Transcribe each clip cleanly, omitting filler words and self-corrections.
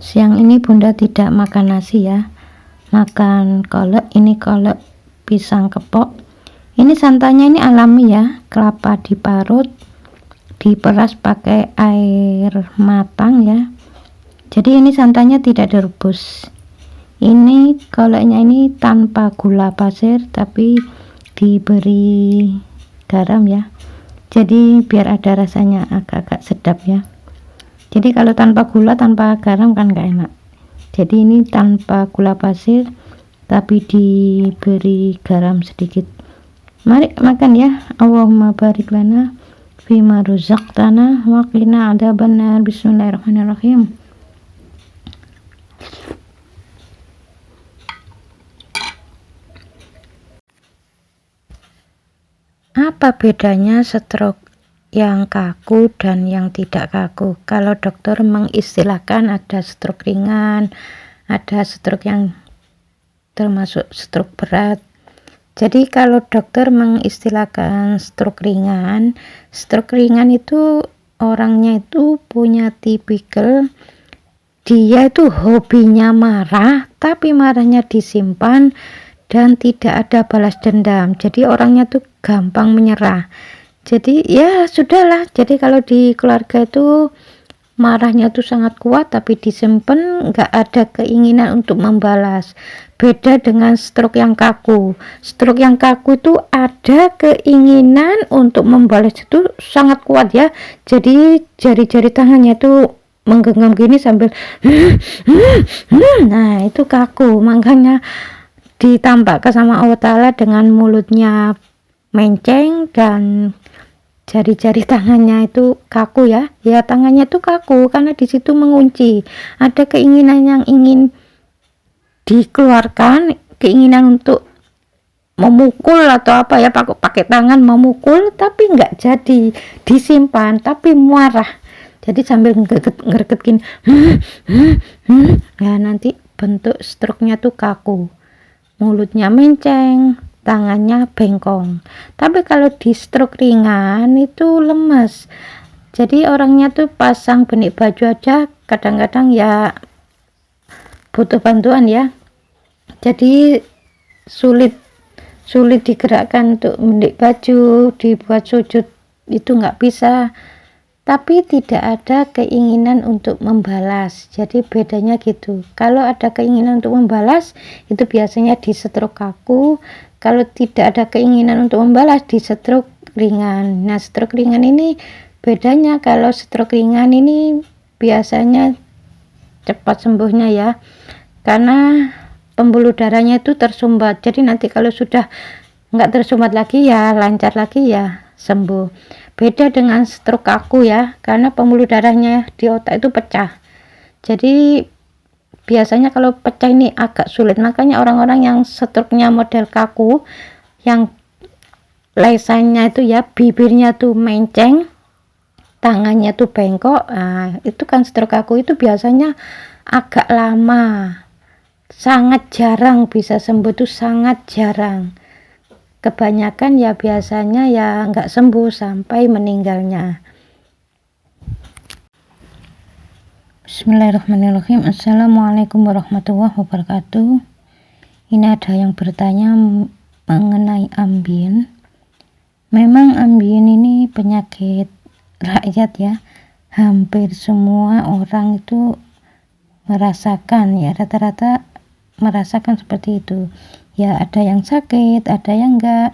Siang ini Bunda tidak makan nasi ya, makan kolak. Ini kolak pisang kepok. Ini santannya ini alami ya, kelapa diparut, diperas pakai air matang ya. Jadi ini santannya tidak direbus. Ini kolaknya ini tanpa gula pasir tapi diberi garam ya. Jadi biar ada rasanya agak-agak sedap ya. Jadi kalau tanpa gula, tanpa garam kan gak enak. Jadi ini tanpa gula pasir tapi diberi garam sedikit. Mari makan ya. Allahumma barik lana fima razaqtana wa qina adzabannar. Bismillahirrahmanirrahim. Apa bedanya stroke yang kaku dan yang tidak kaku? Kalau dokter mengistilahkan ada stroke ringan, ada stroke yang termasuk stroke berat. Jadi kalau dokter mengistilahkan stroke ringan itu orangnya itu punya tipikal, dia itu hobinya marah tapi marahnya disimpan dan tidak ada balas dendam. Jadi orangnya tuh gampang menyerah. Jadi ya sudahlah. Jadi kalau di keluarga itu marahnya tuh sangat kuat tapi disimpan, nggak ada keinginan untuk membalas. Beda dengan stroke yang kaku. Stroke yang kaku itu ada keinginan untuk membalas, itu sangat kuat ya. Jadi jari-jari tangannya tuh menggenggam gini sambil nah itu kaku. Makanya ditampakkan sama Allah Ta'ala dengan mulutnya menceng dan jari-jari tangannya itu kaku ya. Ya tangannya itu kaku karena di situ mengunci. Ada keinginan yang ingin dikeluarkan, keinginan untuk memukul atau apa ya, pakai tangan memukul tapi nggak jadi, disimpan tapi marah. Jadi sambil ngereket gini ya nanti bentuk stroke-nya tuh kaku. Mulutnya menceng, tangannya bengkong. Tapi kalau di stroke ringan itu lemes. Jadi orangnya tuh pasang benik baju aja kadang-kadang ya butuh bantuan ya. Jadi sulit digerakkan untuk benik baju, dibuat sujud itu nggak bisa. Tapi tidak ada keinginan untuk membalas. Jadi bedanya gitu. Kalau ada keinginan untuk membalas itu biasanya di stroke kaku. Kalau tidak ada keinginan untuk membalas di stroke ringan. Nah stroke ringan ini bedanya, kalau stroke ringan ini biasanya cepat sembuhnya ya, karena pembuluh darahnya itu tersumbat. Jadi nanti kalau sudah nggak tersumbat lagi ya lancar lagi ya sembuh. Beda dengan stroke kaku ya, karena pembuluh darahnya di otak itu pecah. Jadi biasanya kalau pecah ini agak sulit. Makanya orang-orang yang stroke-nya model kaku, yang lesannya itu ya, bibirnya tuh menceng, tangannya tuh bengkok, nah, itu kan stroke kaku itu biasanya agak lama, sangat jarang bisa sembuh, itu sangat jarang. Kebanyakan ya biasanya ya nggak sembuh sampai meninggalnya. Bismillahirrahmanirrahim. Assalamualaikum warahmatullahi wabarakatuh. Ini ada yang bertanya mengenai ambien. Memang ambien ini penyakit rakyat ya, hampir semua orang itu merasakan ya, rata-rata merasakan seperti itu ya. Ada yang sakit, ada yang enggak.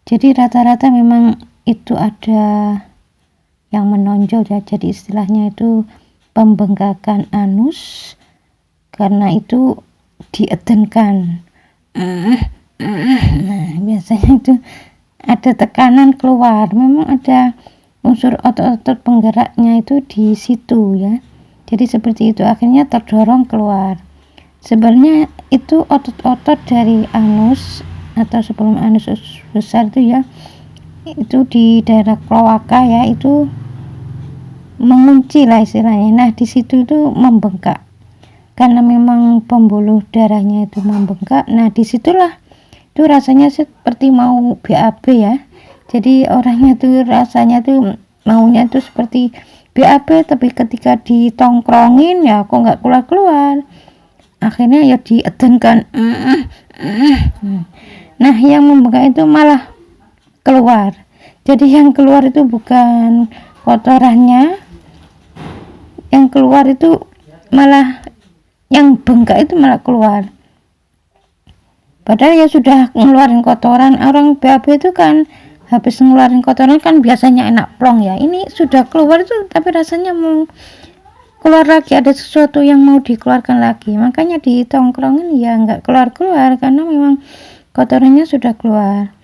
Jadi rata-rata memang itu ada yang menonjol ya. Jadi istilahnya itu pembengkakan anus, karena itu diedenkan. Nah biasanya itu ada tekanan keluar. Memang ada unsur otot-otot penggeraknya itu di situ ya. Jadi seperti itu, akhirnya terdorong keluar. Sebenarnya itu otot-otot dari anus atau sebelum anus besar itu ya, itu di daerah kloaka ya, itu mengunci lah istilahnya. Nah di situ itu membengkak karena memang pembuluh darahnya itu membengkak. Nah disitulah itu rasanya seperti mau BAB ya. Jadi orangnya tuh rasanya tuh maunya tuh seperti BAB, tapi ketika ditongkrongin ya kok nggak keluar-keluar, akhirnya ya diedenkan. Nah, yang membengkak itu malah keluar. Jadi yang keluar itu bukan kotorannya, yang keluar itu malah, yang bengkak itu malah keluar. Padahal ya sudah ngeluarin kotoran. Orang BAB itu kan habis ngeluarin kotoran kan biasanya enak plong ya. Ini sudah keluar itu tapi rasanya mau keluar lagi, ada sesuatu yang mau dikeluarkan lagi. Makanya ditongkrongin ya nggak keluar-keluar karena memang kotorannya sudah keluar.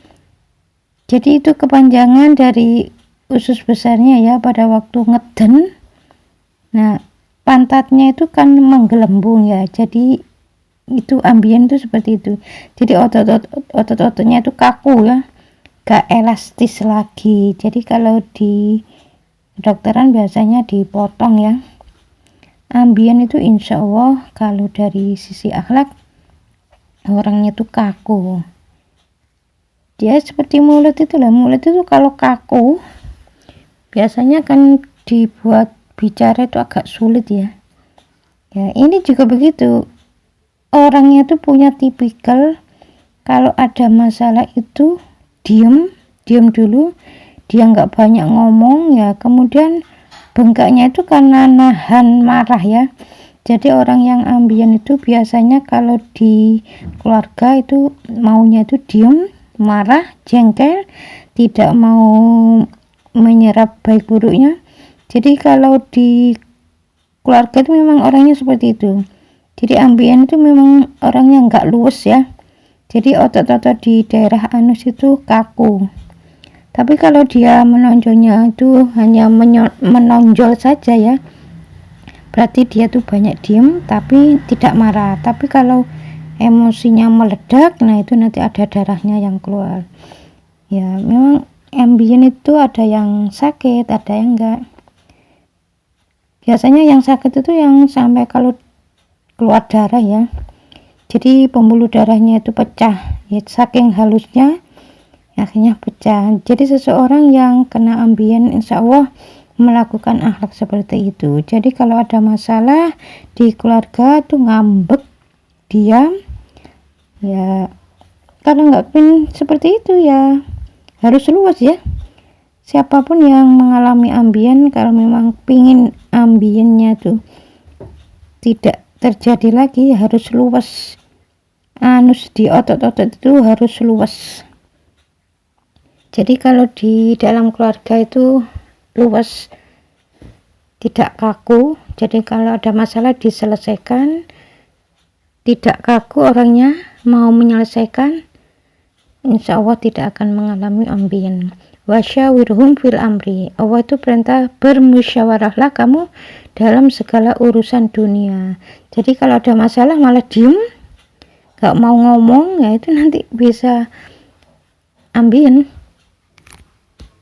Jadi itu kepanjangan dari usus besarnya ya pada waktu ngeden. Nah, pantatnya itu kan menggelembung ya. Jadi itu ambien itu seperti itu. Jadi otot-ototnya itu kaku ya, gak elastis lagi. Jadi kalau di kedokteran biasanya dipotong ya. Ambien itu insya Allah kalau dari sisi akhlak orangnya itu kaku. Dia seperti mulut itu lah. Mulut itu kalau kaku biasanya kan dibuat bicara itu agak sulit ya. Ya ini juga begitu. Orangnya itu punya tipikal kalau ada masalah itu diem dulu, dia nggak banyak ngomong ya, kemudian bengkaknya itu karena nahan marah ya. Jadi orang yang ambien itu biasanya kalau di keluarga itu maunya itu diem, marah, jengkel, tidak mau menyerap baik buruknya. Jadi kalau di keluarga itu memang orangnya seperti itu. Jadi ambien itu memang orangnya nggak luwes ya. Jadi otot-otot di daerah anus itu kaku. Tapi kalau dia menonjolnya itu hanya menonjol saja ya, berarti dia tuh banyak diem tapi tidak marah. Tapi kalau emosinya meledak, nah itu nanti ada darahnya yang keluar. Ya memang ambien itu ada yang sakit, ada yang enggak. Biasanya yang sakit itu yang sampai kalau keluar darah ya. Jadi pembuluh darahnya itu pecah. Ya, saking halusnya akhirnya pecah. Jadi seseorang yang kena ambien insya Allah melakukan akhlak seperti itu. Jadi kalau ada masalah di keluarga tuh ngambek, diam ya, kalau nggak pin seperti itu ya harus luas ya. Siapapun yang mengalami ambien, kalau memang pingin ambiennya tuh tidak terjadi lagi harus luas. Anus di otot-otot itu harus luas. Jadi kalau di dalam keluarga itu luas, tidak kaku. Jadi kalau ada masalah diselesaikan, tidak kaku orangnya, mau menyelesaikan, insya Allah tidak akan mengalami ambien. Wasyawirhum fil amri. Allah itu perintah bermusyawarahlah kamu dalam segala urusan dunia. Jadi kalau ada masalah malah diem, gak mau ngomong, ya itu nanti bisa ambien.